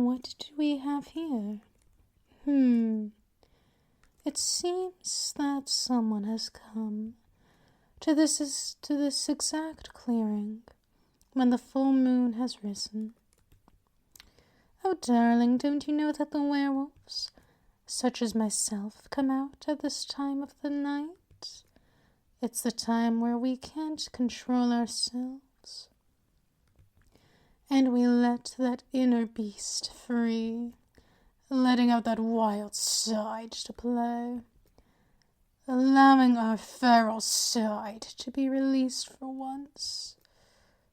What do we have here? It seems that someone has come to this exact clearing when the full moon has risen. Oh, darling, don't you know that the werewolves, such as myself, come out at this time of the night? It's the time where we can't control ourselves, and we let that inner beast free, letting out that wild side to play, allowing our feral side to be released for once.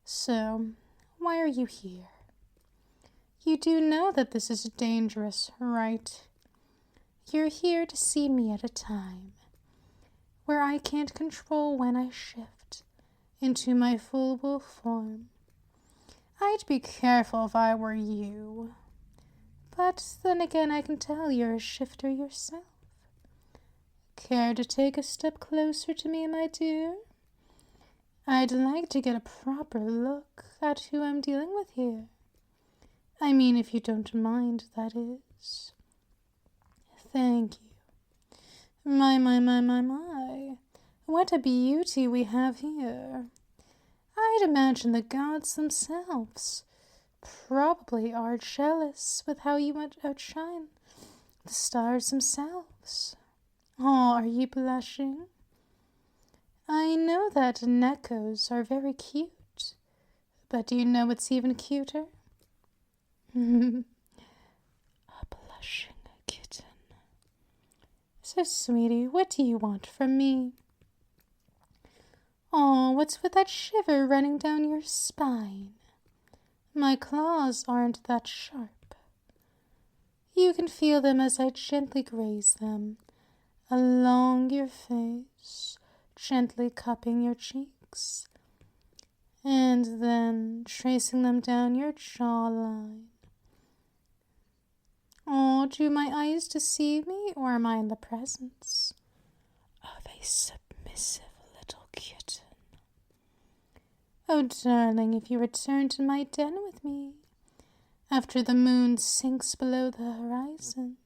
So, why are you here? You do know that this is dangerous, right? You're here to see me at a time where I can't control when I shift into my full wolf form. I'd be careful if I were you. But then again, I can tell you're a shifter yourself. Care to take a step closer to me, my dear? I'd like to get a proper look at who I'm dealing with here. I mean, if you don't mind, that is. Thank you. My. What a beauty we have here. I'd imagine the gods themselves probably are jealous with how you outshine the stars themselves. Oh, are you blushing? I know that nekos are very cute, but do you know what's even cuter? A blushing kitten. So, sweetie, what do you want from me? Oh, what's with that shiver running down your spine? My claws aren't that sharp. You can feel them as I gently graze them along your face, gently cupping your cheeks, and then tracing them down your jawline. Oh, do my eyes deceive me, or am I in the presence of a submissive little kitten? Oh, darling, if you return to my den with me after the moon sinks below the horizon,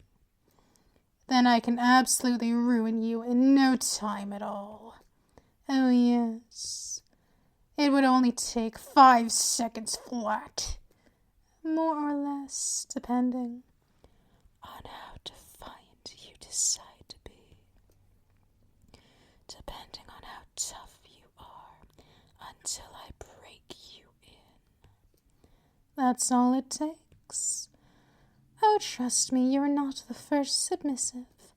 then I can absolutely ruin you in no time at all. Oh, yes. It would only take 5 seconds flat, more or less, depending on how defiant you decide to be, depending on how tough you are until I break you in. That's all it takes. Oh, trust me, you're not the first submissive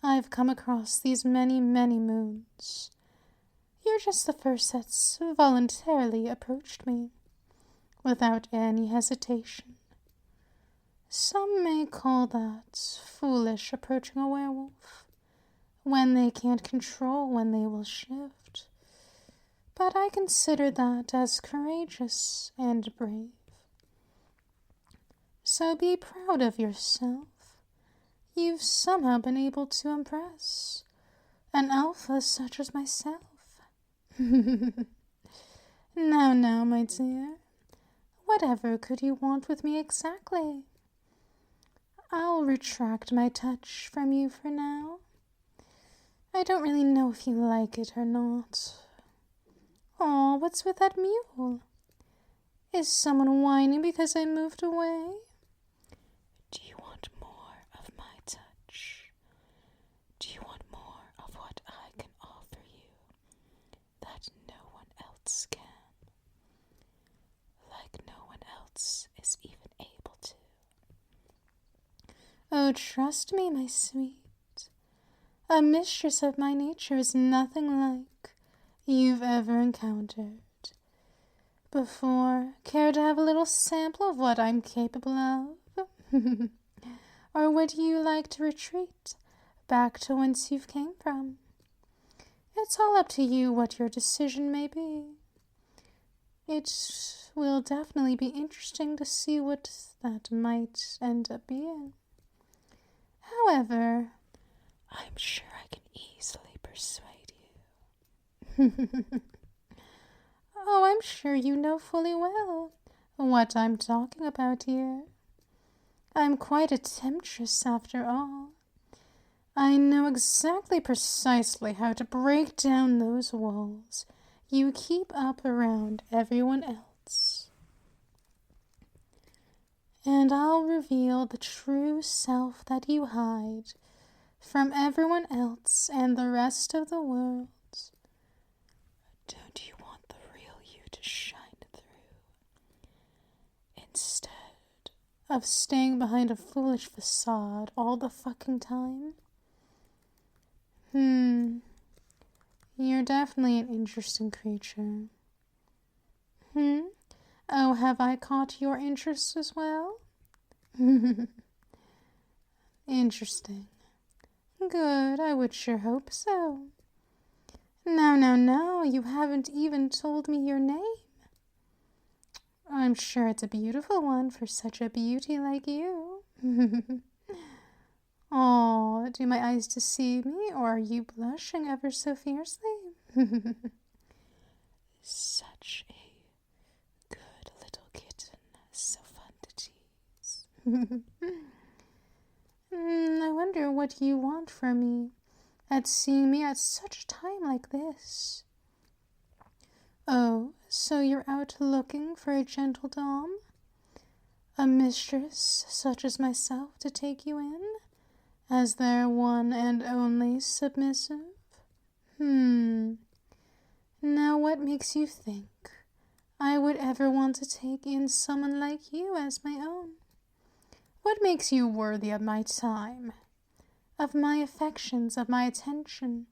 I've come across these many, many moons. You're just the first that's voluntarily approached me, without any hesitation. Some may call that foolish approaching a werewolf, when they can't control when they will shift. But I consider that as courageous and brave. So be proud of yourself. You've somehow been able to impress an alpha such as myself. Now, my dear, whatever could you want with me exactly? I'll retract my touch from you for now. I don't really know if you like it or not. Aw, what's with that mule? Is someone whining because I moved away? Do you want more of my touch? Do you want more of what I can offer you that no one else can? Like no one else is even able to. Oh, trust me, my sweet. A mistress of my nature is nothing like you've ever encountered before. Care to have a little sample of what I'm capable of? Or would you like to retreat back to whence you came from? It's all up to you what your decision may be. It will definitely be interesting to see what that might end up being. However, I'm sure I can easily persuade you. Oh, I'm sure you know fully well what I'm talking about here. I'm quite a temptress after all. I know precisely how to break down those walls you keep up around everyone else. And I'll reveal the true self that you hide from everyone else and the rest of the world. Don't you want the real you to shine through? Instead of staying behind a foolish facade all the fucking time? You're definitely an interesting creature. Oh, have I caught your interest as well? Interesting. Good, I would sure hope so. Now, you haven't even told me your name. I'm sure it's a beautiful one for such a beauty like you. Oh, do my eyes deceive me, or are you blushing ever so fiercely? Such a good little kitten, so fun to tease. I wonder what you want from me at seeing me at such a time like this. Oh, so you're out looking for a gentle dom? A mistress such as myself to take you in? As their one and only submissive? Now what makes you think I would ever want to take in someone like you as my own? What makes you worthy of my time, of my affections, of my attention,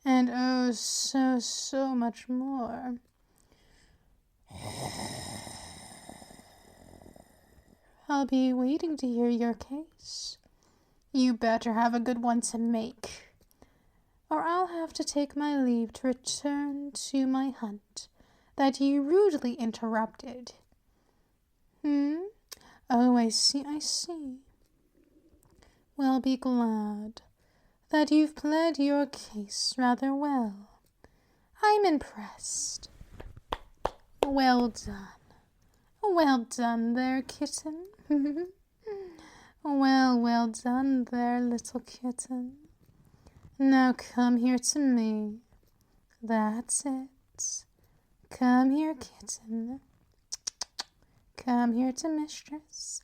and oh, so much more? I'll be waiting to hear your case. You better have a good one to make, or I'll have to take my leave to return to my hunt that you rudely interrupted. Oh, I see. Well, be glad that you've pled your case rather well. I'm impressed. Well done there, kitten. Well done there, little kitten. Now come here to me. That's it. Come here, kitten. Come here to mistress.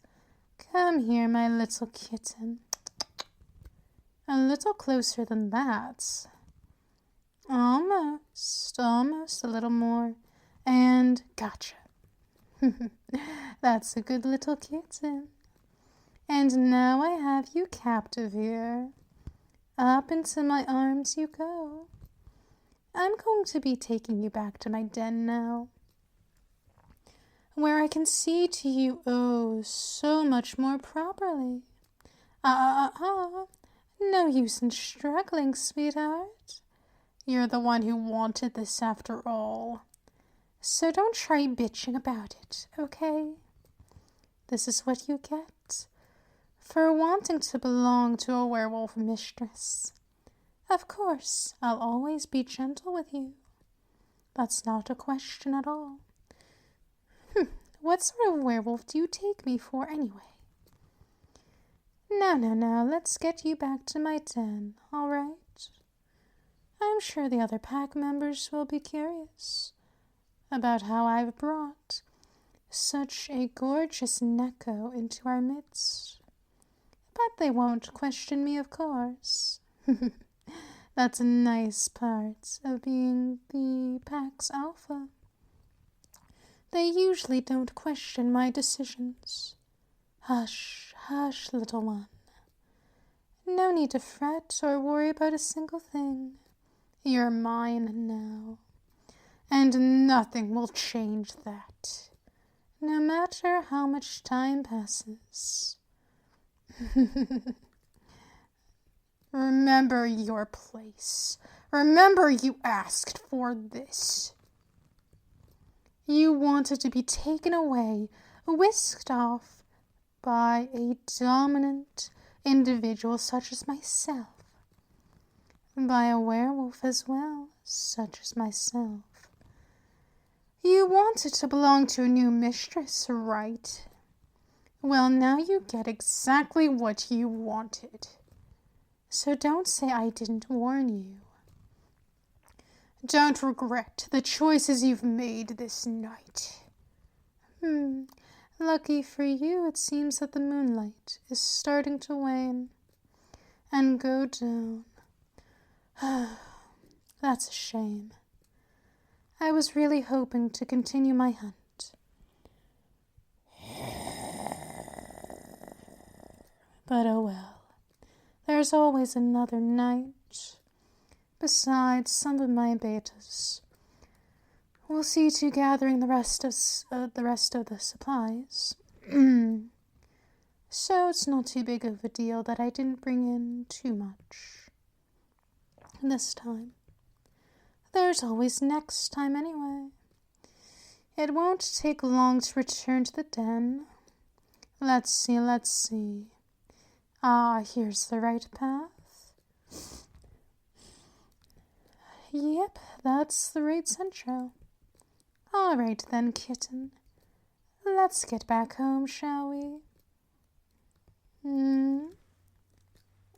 Come here, my little kitten. A little closer than that. Almost a little more. And gotcha. That's a good little kitten. And now I have you captive here. Up into my arms you go. I'm going to be taking you back to my den now, where I can see to you so much more properly. No use in struggling, sweetheart. You're the one who wanted this after all. So don't try bitching about it, okay? This is what you get for wanting to belong to a werewolf mistress. Of course, I'll always be gentle with you. That's not a question at all. What sort of werewolf do you take me for anyway? Now, let's get you back to my den, all right? I'm sure the other pack members will be curious about how I've brought such a gorgeous neko into our midst. But they won't question me, of course. That's a nice part of being the pack's alpha. They usually don't question my decisions. Hush, little one. No need to fret or worry about a single thing. You're mine now, and nothing will change that, no matter how much time passes. Remember your place. Remember you asked for this. You wanted to be taken away, whisked off by a dominant individual such as myself. By a werewolf as well, such as myself. You wanted to belong to a new mistress, right? Well, now you get exactly what you wanted. So don't say I didn't warn you. Don't regret the choices you've made this night. Lucky for you, it seems that the moonlight is starting to wane and go down. That's a shame. I was really hoping to continue my hunt. But oh well, there's always another night. Besides, some of my betas will see to gathering the rest of the supplies. So it's not too big of a deal that I didn't bring in too much this time. There's always next time anyway. It won't take long to return to the den. Let's see. Ah, here's the right path. Yep, that's the right centro. All right then, Kitten. Let's get back home, shall we?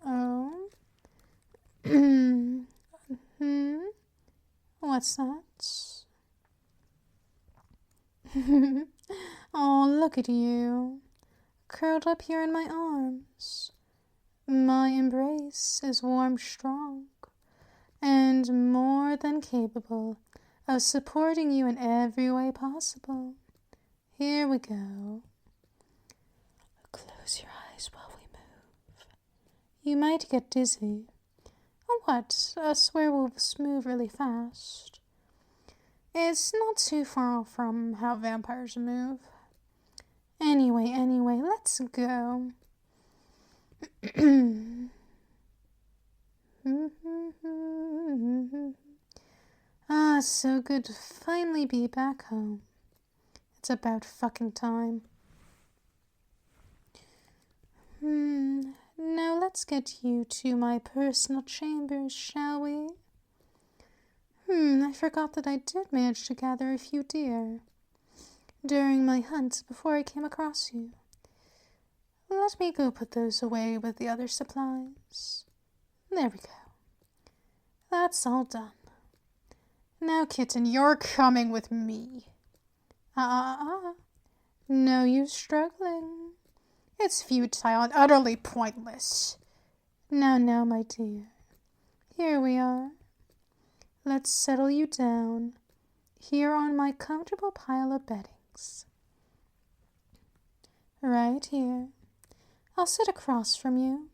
Oh? What's that? Oh, look at you, curled up here in my arms. My embrace is warm, strong, and more than capable of supporting you in every way possible. Here we go. Close your eyes while we move. You might get dizzy. What? Us werewolves move really fast. It's not too far from how vampires move. Anyway, let's go. Ah, so good to finally be back home. It's about fucking time. Now let's get you to my personal chambers, shall we? I forgot that I did manage to gather a few deer during my hunt before I came across you. Let me go put those away with the other supplies. There we go. That's all done. Now, Kitten, you're coming with me. No use struggling. It's futile and utterly pointless. Now, my dear. Here we are. Let's settle you down here on my comfortable pile of beddings. Right here. I'll sit across from you,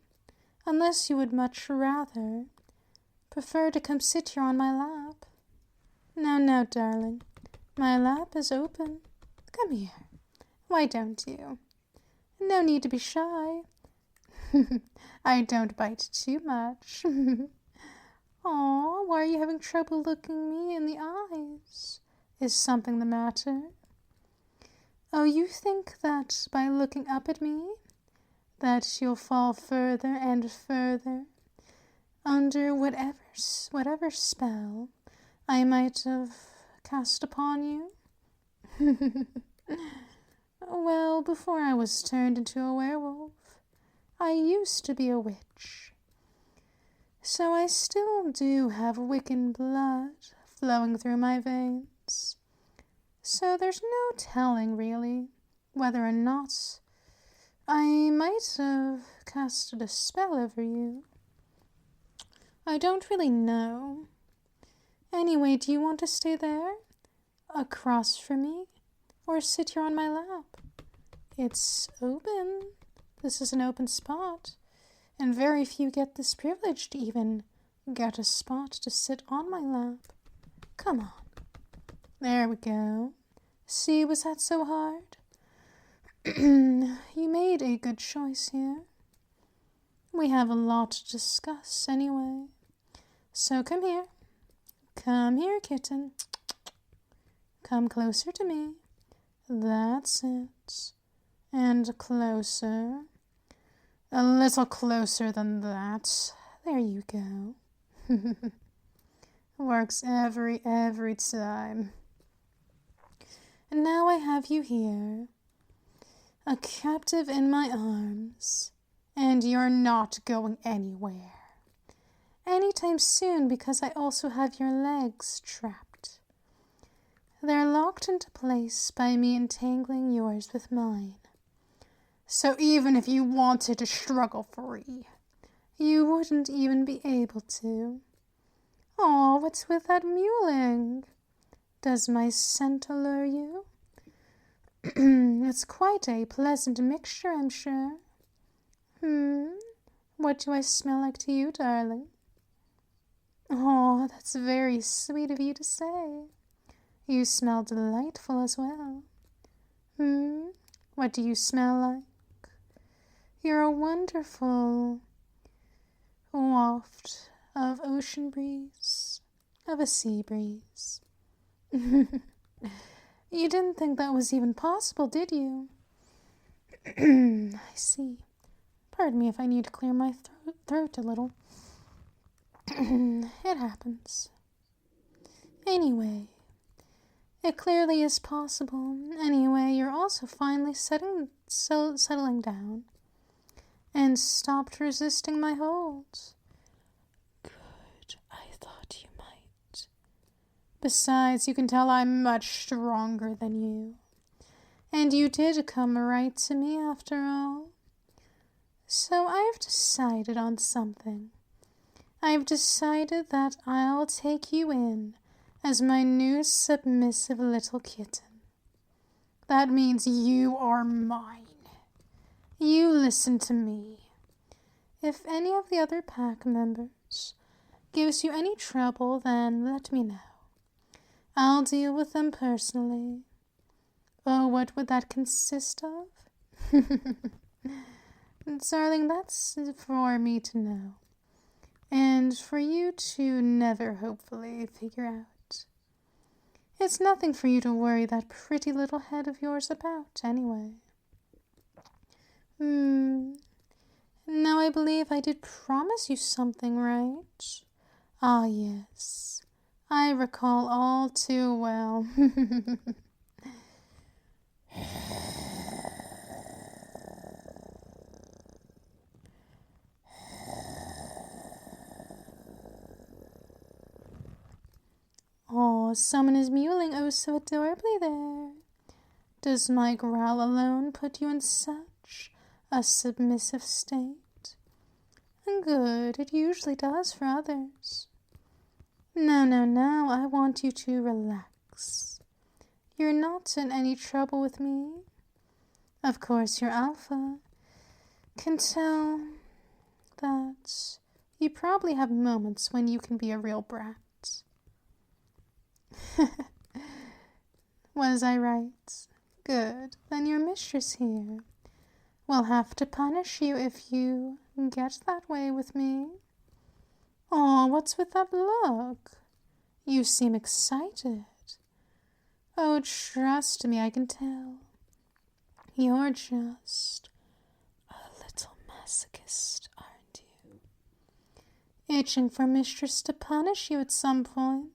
unless you would much rather prefer to come sit here on my lap. Now, darling, my lap is open. Come here. Why don't you? No need to be shy. I don't bite too much. Aw, why are you having trouble looking me in the eyes? Is something the matter? Oh, you think that by looking up at me, that you'll fall further and further under whatever spell I might have cast upon you? Well, before I was turned into a werewolf, I used to be a witch. So I still do have Wiccan blood flowing through my veins. So there's no telling, really, whether or not I might have casted a spell over you. I don't really know. Anyway, do you want to stay there, across from me, or sit here on my lap? It's open. This is an open spot, and very few get this privilege to even get a spot to sit on my lap. Come on. There we go. See, was that so hard? You made a good choice here. We have a lot to discuss anyway. So come here. Come here, Kitten. Come closer to me. That's it. And closer. A little closer than that. There you go. Works every time. And now I have you here. a captive in my arms, and you're not going anywhere anytime soon because I also have your legs trapped. They're locked into place by me entangling yours with mine. So even if you wanted to struggle free, you wouldn't even be able to. Aw, what's with that mewling? Does my scent allure you? It's quite a pleasant mixture, I'm sure. What do I smell like to you, darling? Oh, that's very sweet of you to say. You smell delightful as well. What do you smell like? You're a wonderful waft of ocean breeze, of a sea breeze. You didn't think that was even possible, did you? I see. Pardon me if I need to clear my throat a little. It happens. Anyway, it clearly is possible. Anyway, you're also finally settling down and stopped resisting my hold. Good, I thought you might. Besides, you can tell I'm much stronger than you. And you did come right to me after all. So I've decided on something. I've decided that I'll take you in as my new submissive little kitten. That means you are mine. You listen to me. If any of the other pack members gives you any trouble, then let me know. I'll deal with them personally. Oh, what would that consist of? Darling, that's for me to know. And for you to never, hopefully, figure out. It's nothing for you to worry that pretty little head of yours about, anyway. Now I believe I did promise you something, right? Ah, yes. I recall all too well. Oh, someone is mewling oh so adorably there. Does my growl alone put you in such a submissive state? Good, it usually does for others. No, I want you to relax. You're not in any trouble with me. Of course, your alpha can tell that you probably have moments when you can be a real brat. Was I right? Good. Then your mistress here will have to punish you if you get that way with me. Oh, what's with that look? You seem excited. Oh, trust me, I can tell. You're just a little masochist, aren't you? Itching for mistress to punish you at some point.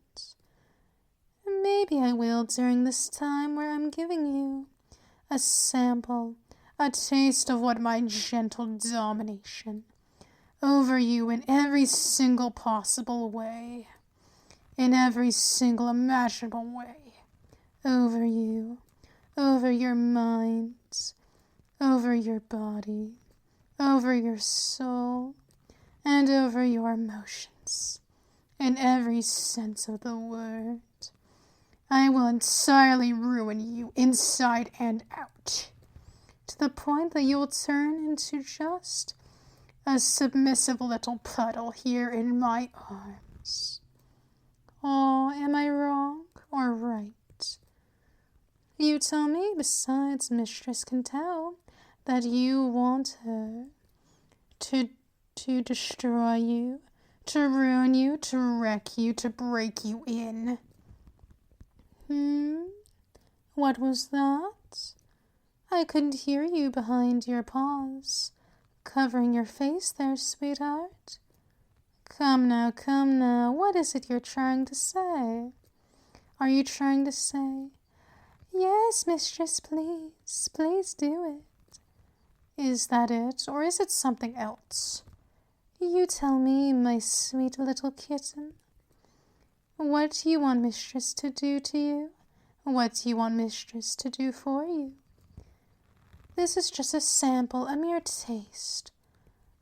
Maybe I will during this time where I'm giving you a sample, a taste of what my gentle domination over you in every single possible way, in every single imaginable way, over you, over your mind, over your body, over your soul, and over your emotions, in every sense of the word. I will entirely ruin you inside and out, to the point that you will turn into just a submissive little puddle here in my arms. Oh, am I wrong or right? You tell me. Besides, mistress can tell that you want her to destroy you, to ruin you, to wreck you, to break you in. What was that? I couldn't hear you behind your paws, covering your face there, sweetheart. Come now, what is it you're trying to say? Are you trying to say, yes, mistress, please do Is that it, or is it something else? You tell me, my sweet little kitten. What do you want Mistress to do to you? What do you want Mistress to do for you? This is just a sample, a mere taste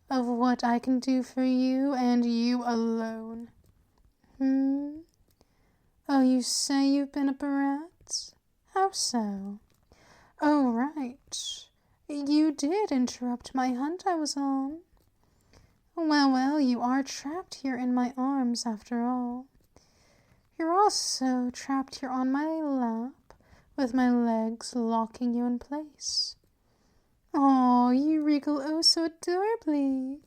of what I can do for you and you alone. Oh, you say you've been a brat? How so? Oh, right. You did interrupt my hunt I was on. Well, you are trapped here in my arms after all. You're also trapped here on my lap, with my legs locking you in place. Oh, you wriggle oh so adorably.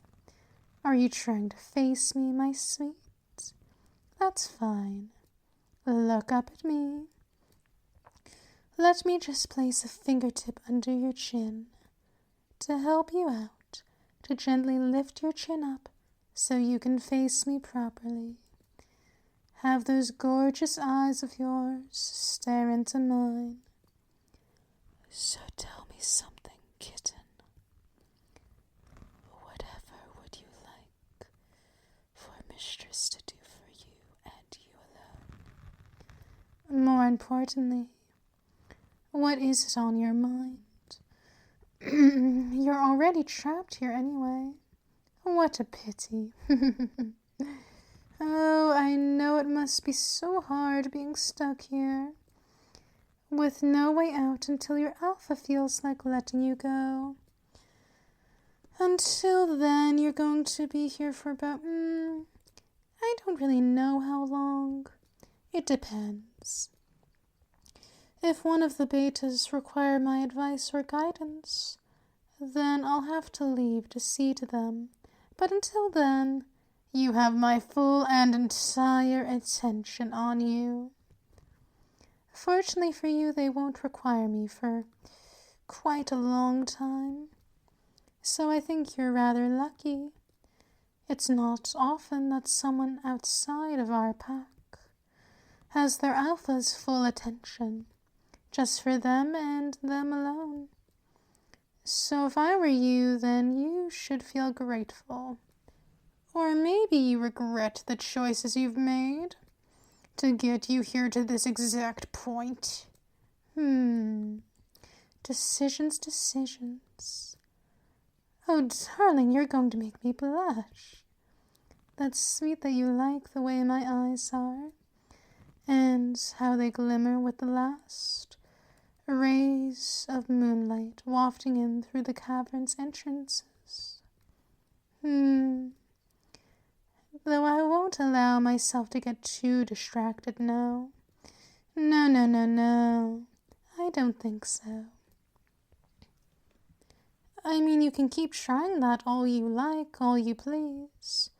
Are you trying to face me, my sweet? That's fine. Look up at me. Let me just place a fingertip under your chin to help you out, to gently lift your chin up so you can face me properly. Have those gorgeous eyes of yours stare into mine. So tell me something, kitten. Whatever would you like for Mistress to do for you and you alone? More importantly, what is it on your mind? You're already trapped here anyway. What a pity. Oh, I know it must be so hard being stuck here, with no way out until your alpha feels like letting you go. Until then, you're going to be here for about, I don't really know how long. It depends. If one of the betas require my advice or guidance, then I'll have to leave to see to them. But until then, you have my full and entire attention on you. Fortunately for you, they won't require me for quite a long time. So I think you're rather lucky. It's not often that someone outside of our pack has their alpha's full attention, just for them and them alone. So if I were you, then you should feel grateful. Or maybe you regret the choices you've made to get you here to this exact point. Decisions. Oh, darling, you're going to make me blush. That's sweet that you like the way my eyes are, and how they glimmer with the last rays of moonlight wafting in through the cavern's entrances. Though I won't allow myself to get too distracted now. No. I don't think so. I mean, you can keep trying that all you like, all you please.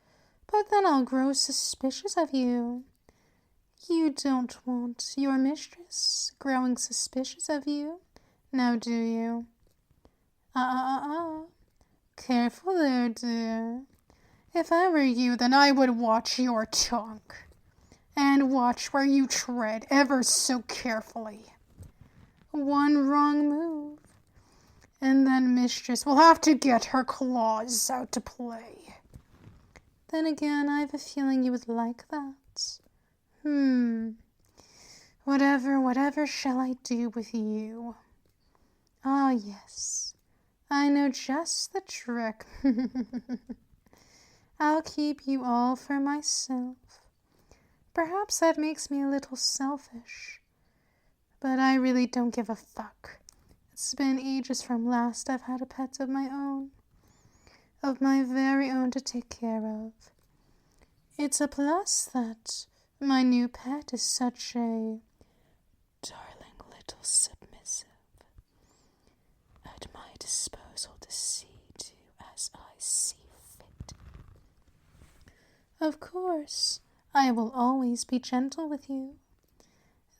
But then I'll grow suspicious of you. You don't want your mistress growing suspicious of you, now do you? Careful there, dear. If I were you, then I would watch your tongue, and watch where you tread ever so carefully. One wrong move, and then Mistress will have to get her claws out to play. Then again, I have a feeling you would like that. Whatever shall I do with you? Ah, yes, I know just the trick. I'll keep you all for myself. Perhaps that makes me a little selfish, but I really don't give a fuck. It's been ages from last I've had a pet of my own, of my very own to take care of. It's a plus that my new pet is such a darling little submissive, at my disposal to see to as I see fit. Of course, I will always be gentle with you.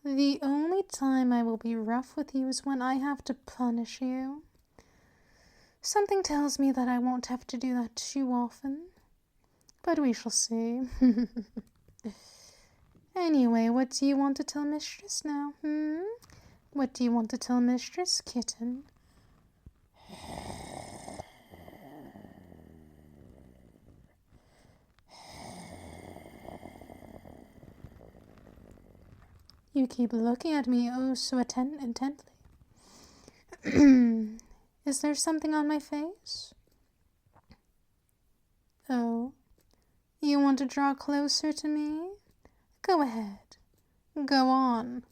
The only time I will be rough with you is when I have to punish you. Something tells me that I won't have to do that too often, but we shall see. Anyway, what do you want to tell Mistress now, What do you want to tell Mistress, Kitten? You keep looking at me oh so intently. Is there something on my face? Oh, you want to draw closer to me? Go ahead. Go on.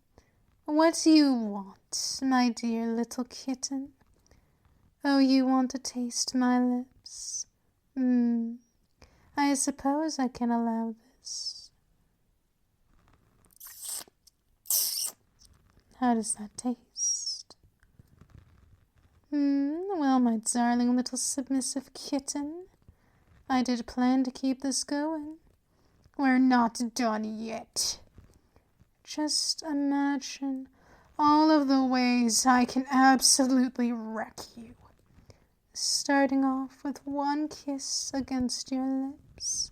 What do you want, my dear little kitten? Oh, you want to taste my lips? I suppose I can allow this. How does that taste? Well, my darling little submissive kitten, I did plan to keep this going. We're not done yet. Just imagine all of the ways I can absolutely wreck you. Starting off with one kiss against your lips,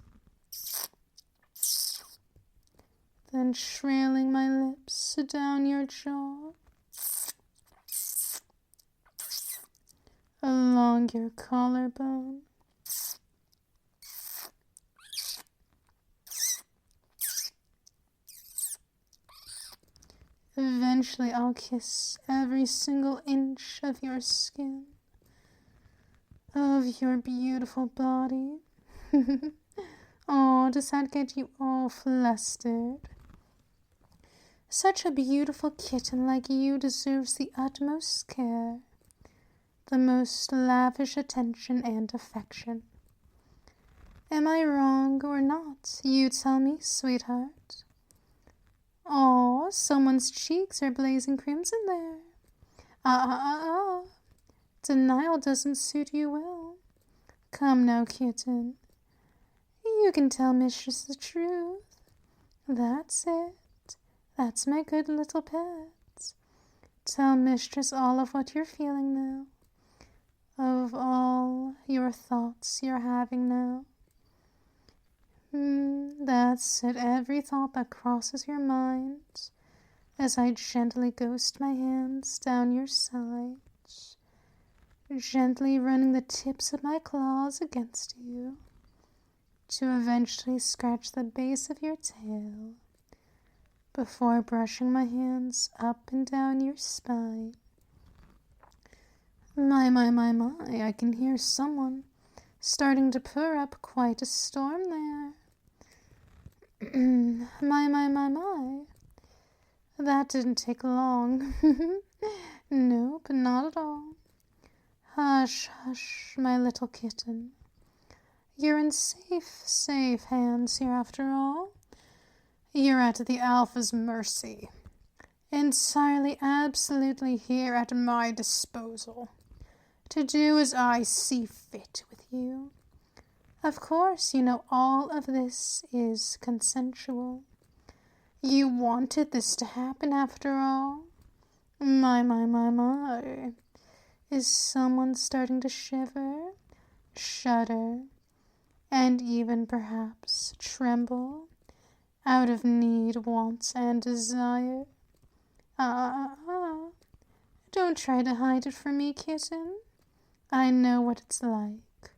then trailing my lips down your jaw, along your collarbone, eventually I'll kiss every single inch of your skin, of your beautiful body. Oh, does that get you all flustered? Such a beautiful kitten like you deserves the utmost care, the most lavish attention and affection. Am I wrong or not? You tell me, sweetheart. Oh, someone's cheeks are blazing crimson there. Denial doesn't suit you well. Come now, kitten. You can tell mistress the truth. That's it. That's my good little pet. Tell mistress all of what you're feeling now. Of all your thoughts you're having now. That's it. Every thought that crosses your mind as I gently ghost my hands down your sides, gently running the tips of my claws against you to eventually scratch the base of your tail before brushing my hands up and down your spine. My, I can hear someone starting to purr up quite a storm there. My. That didn't take long. Nope, not at all. Hush, hush, my little kitten. You're in safe hands here after all. You're at the Alpha's mercy. Entirely, absolutely here at my disposal, to do as I see fit with you. Of course, you know all of this is consensual. You wanted this to happen after all. My. Is someone starting to shiver, shudder, and even perhaps tremble out of need, want, and desire? Don't try to hide it from me, kitten. I know what it's like.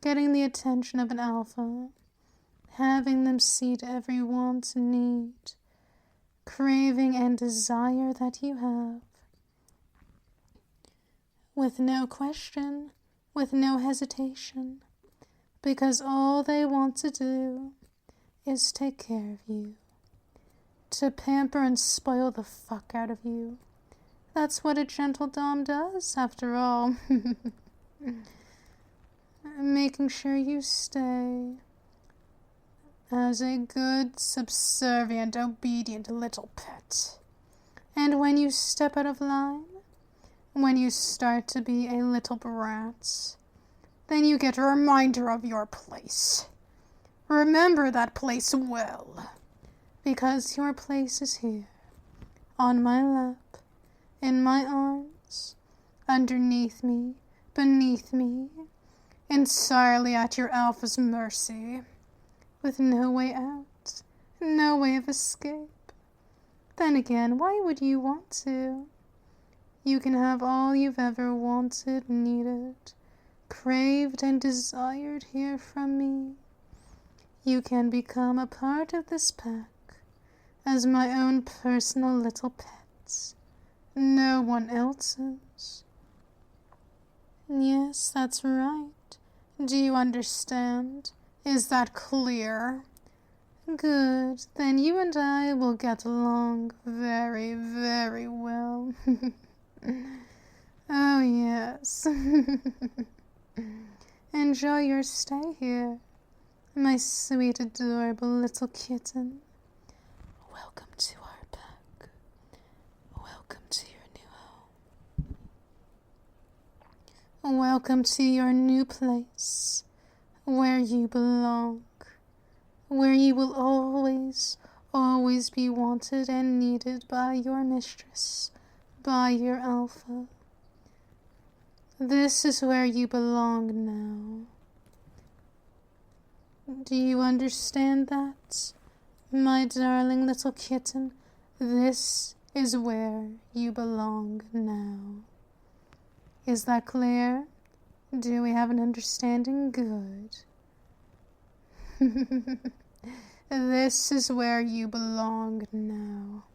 Getting the attention of an alpha, having them see to every want and need, craving and desire that you have. With no question, with no hesitation, because all they want to do is take care of you, to pamper and spoil the fuck out of you. That's what a gentle dom does, after all. Making sure you stay as a good, subservient, obedient little pet. And when you step out of line, when you start to be a little brat, then you get a reminder of your place. Remember that place well, because your place is here, on my lap, in my arms, underneath me, beneath me, entirely at your alpha's mercy, with no way out, no way of escape. Then again, why would you want to? You can have all you've ever wanted, needed, craved, and desired here from me. You can become a part of this pack, as my own personal little pet. No one else's. Yes, that's right. Do you understand? Is that clear? Good, then you and I will get along very, very well. Oh, yes. Enjoy your stay here, my sweet, adorable little kitten. Welcome to our pack. Welcome to your new home. Welcome to your new place, where you belong, where you will always, always be wanted and needed by your mistress, by your alpha. This is where you belong now. Do you understand that, my darling little kitten? This is where you belong now. Is that clear? Do we have an understanding? Good. This is where you belong now.